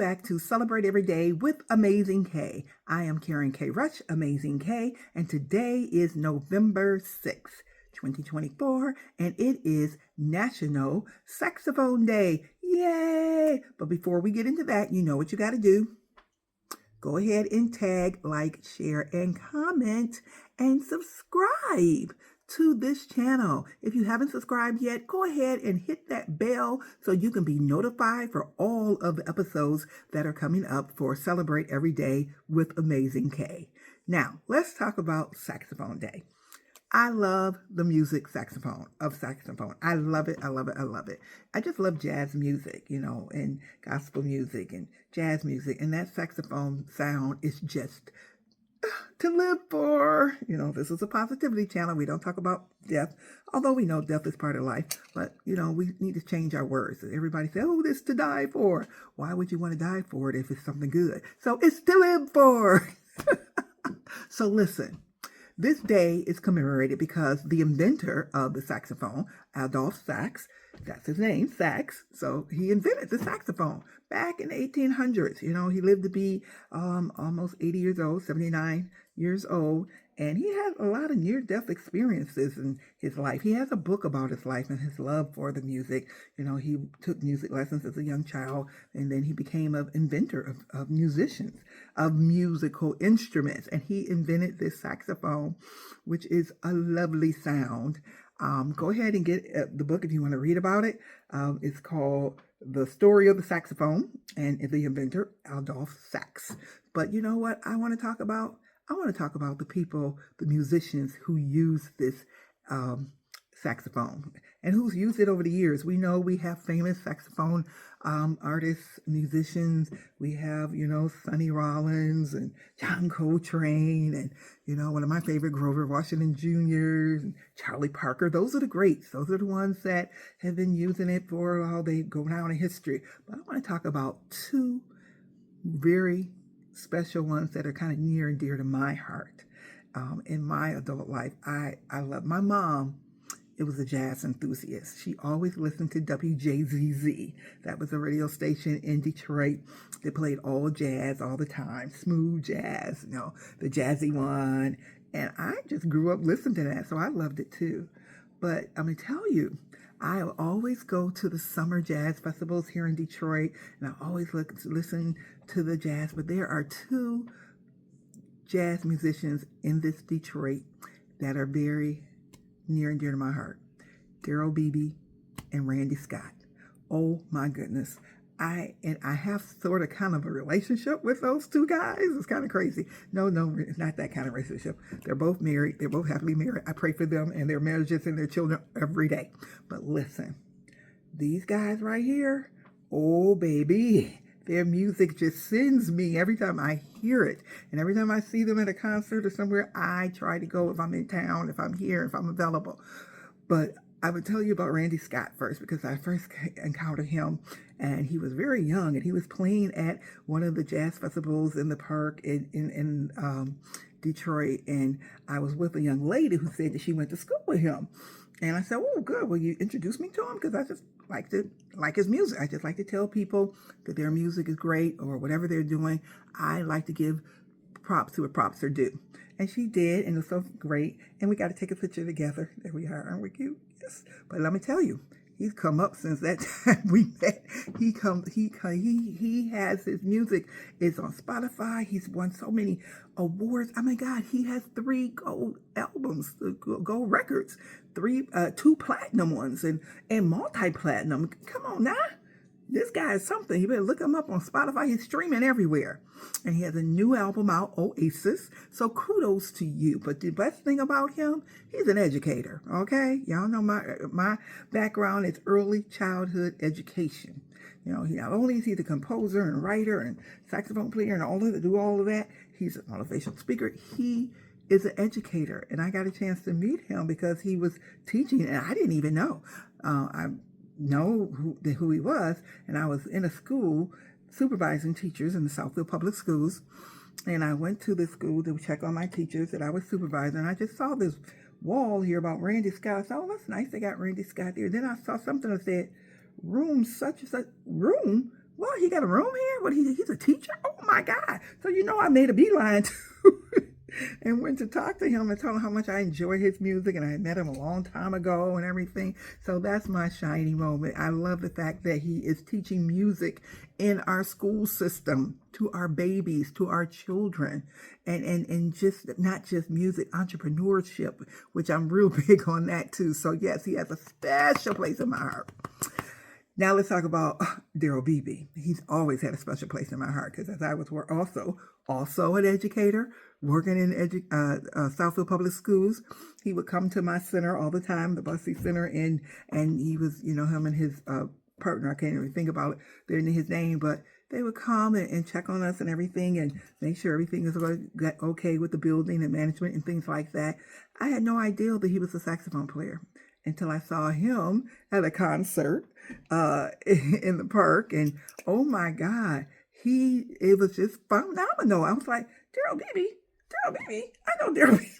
back to Celebrate Every Day with Amazing K. I am Karen K. Rush, Amazing K, and today is November 6th, 2024, and it is National Saxophone Day. Yay! But before we get into that, you know what you got to do. Go ahead and tag, like, share, and comment, and subscribe to this channel. If you haven't subscribed yet, go ahead and hit that bell so you can be notified for all of the episodes that are coming up for Celebrate Every Day with Amazing K. Now, let's talk about Saxophone Day. I love the music saxophone. I love it. I love it. I love it. I just love jazz music, and gospel music and jazz music. And that saxophone sound is just to live for. This is a positivity channel. We don't talk about death, although we know death is part of life. But, we need to change our words. Everybody says, oh, this to die for. Why would you want to die for it if it's something good? So it's to live for. So listen. This day is commemorated because the inventor of the saxophone, Aldoph Sax, that's his name, Sax. So he invented the saxophone back in the 1800s. He lived to be almost 80 years old, 79 years old. And he had a lot of near-death experiences in his life. He has a book about his life and his love for the music. He took music lessons as a young child, and then he became an inventor of musicians, of musical instruments. And he invented this saxophone, which is a lovely sound. Go ahead and get the book if you want to read about it. It's called The Story of the Saxophone and the Inventor, Aldoph Sax. But you know what I want to talk about? I want to talk about the people, the musicians who use this saxophone and who's used it over the years. We know we have famous saxophone artists, musicians. We have, Sonny Rollins and John Coltrane and, one of my favorite, Grover Washington Jr. and Charlie Parker. Those are the greats. Those are the ones that have been using it for how they go down in history. But I want to talk about two very special ones that are kind of near and dear to my heart. In my adult life, I love my mom. It was a jazz enthusiast. She always listened to WJZZ. That was a radio station in Detroit that played all jazz all the time, smooth jazz, the jazzy one. And I just grew up listening to that, so I loved it too. But I'm going to tell you, I always go to the summer jazz festivals here in Detroit, and I always listen to the jazz. But there are two jazz musicians in this Detroit that are very near and dear to my heart. Daryl Bebe and Randy Scott. Oh my goodness. I have sort of kind of a relationship with those two guys. It's kind of crazy. No, it's not that kind of relationship. They're both married. They're both happily married. I pray for them and their marriages and their children every day. But listen, these guys right here, oh baby, their music just sends me every time I hear it. And every time I see them at a concert or somewhere, I try to go if I'm in town, if I'm here, if I'm available. But I would tell you about Randy Scott first, because I first encountered him and he was very young and he was playing at one of the jazz festivals in the park in Detroit. And I was with a young lady who said that she went to school with him. And I said, oh, good. Will you introduce me to him? Because I just like his music. I just like to tell people that their music is great or whatever they're doing. I like to give props to what props are due. And she did, and it was so great. And we got to take a picture together. There we are. Aren't we cute? Yes. But let me tell you, he's come up since that time we met. He has his music is on Spotify. He's won so many awards. Oh my God, he has 3 gold albums, gold records, 2 platinum ones, and multi-platinum. Come on now. This guy is something. You better look him up on Spotify. He's streaming everywhere. And he has a new album out, Oasis. So kudos to you. But the best thing about him, he's an educator, okay? Y'all know my background is early childhood education. He not only is he the composer and writer and saxophone player and do all of that, he's a motivational speaker. He is an educator. And I got a chance to meet him because he was teaching, and I didn't even know. I know who he was, and I was in a school supervising teachers in the Southfield Public Schools, and I went to the school to check on my teachers that I was supervising, and I just saw this wall here about Randy Scott. I said, oh, that's nice, they got Randy Scott there. Then I saw something that said room such and such. Room? well, he got a room here? What, he's a teacher? Oh my God. So, I made a beeline to and went to talk to him and told him how much I enjoy his music, and I had met him a long time ago and everything. So that's my shiny moment. I love the fact that he is teaching music in our school system to our babies, to our children, and just not just music, entrepreneurship, which I'm real big on that too. So yes, he has a special place in my heart. Now let's talk about Daryl Bebe. He's always had a special place in my heart because as I was also an educator working in Southfield Public Schools, he would come to my center all the time, the Bussey Center, and he was, him and his partner, I can't even think about it, they're in his name, but they would come and check on us and everything and make sure everything is okay with the building and management and things like that. I had no idea that he was a saxophone player until I saw him at a concert in the park, and oh my God, it was just phenomenal. I was like, Daryl Bebe, I know Daryl Bebe.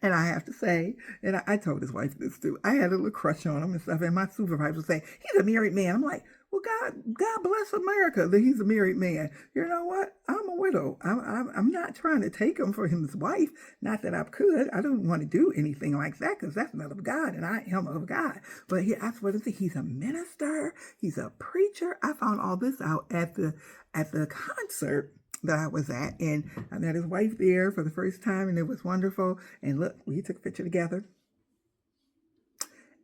And I have to say, and I told his wife this too, I had a little crush on him and stuff, and my supervisor would say, he's a married man. I'm like, well, God bless America that he's a married man. You know what? I'm a widow. I'm not trying to take him for his wife. Not that I could. I don't want to do anything like that because that's not of God, and I am of God. But I swear to say, he's a minister. He's a preacher. I found all this out at the concert that I was at, and I met his wife there for the first time, and it was wonderful. And look, we took a picture together.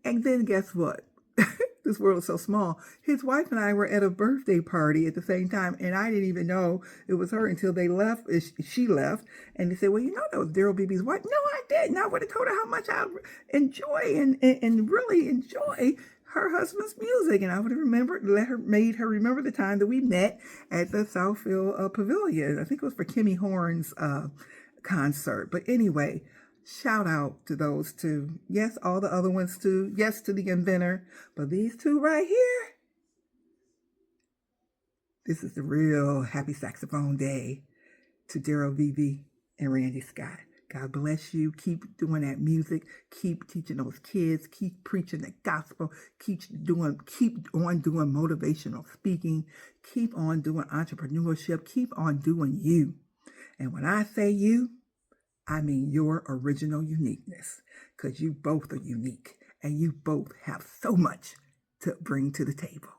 And then guess what? This world is so small. His wife and I were at a birthday party at the same time, and I didn't even know it was her until they left. She left, and they said, well, that was Daryl Bebe's wife. No, I didn't. I would have told her how much I enjoy and really enjoy her husband's music, and I would have made her remember the time that we met at the Southfield Pavilion. I think it was for Kimmy Horn's concert. But anyway, shout out to those two. Yes, all the other ones too. Yes, to the Inventor. But these two right here, this is the real Happy Saxophone Day to Daryl Bebe and Randy Scott. God bless you. Keep doing that music. Keep teaching those kids. Keep preaching the gospel. Keep on doing motivational speaking. Keep on doing entrepreneurship. Keep on doing you. And when I say you, I mean your original uniqueness, because you both are unique and you both have so much to bring to the table.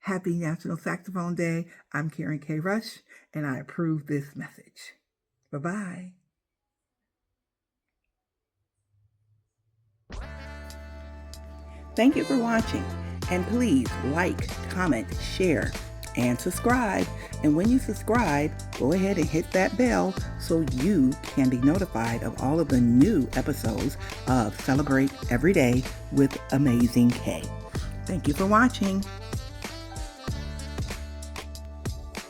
Happy National Saxophone Day. I'm Karen K. Rush, and I approve this message. Bye-bye. Thank you for watching, and please like, comment, share, and subscribe. And when you subscribe, go ahead and hit that bell so you can be notified of all of the new episodes of Celebrate Every Day with Amazing K. Thank you for watching.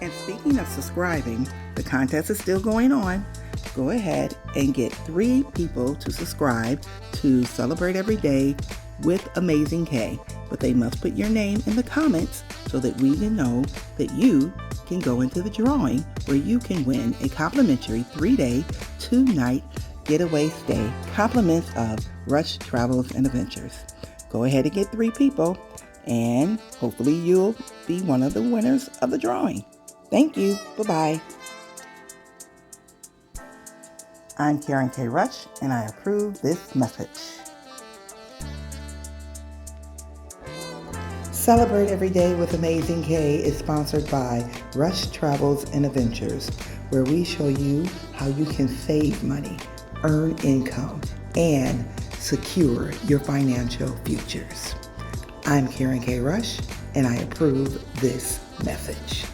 And speaking of subscribing, the contest is still going on. Go ahead and get 3 people to subscribe to Celebrate Every Day with Amazing K, but they must put your name in the comments so that we can know that you can go into the drawing where you can win a complimentary 3-day, 2-night getaway stay, compliments of Rush Travels and Adventures. Go ahead and get 3 people, and hopefully you'll be one of the winners of the drawing. Thank you. Bye-bye. I'm Karen K. Rush, and I approve this message. Celebrate Every Day with Amazing K is sponsored by Rush Travels and Adventures, where we show you how you can save money, earn income, and secure your financial futures. I'm Karen K. Rush, and I approve this message.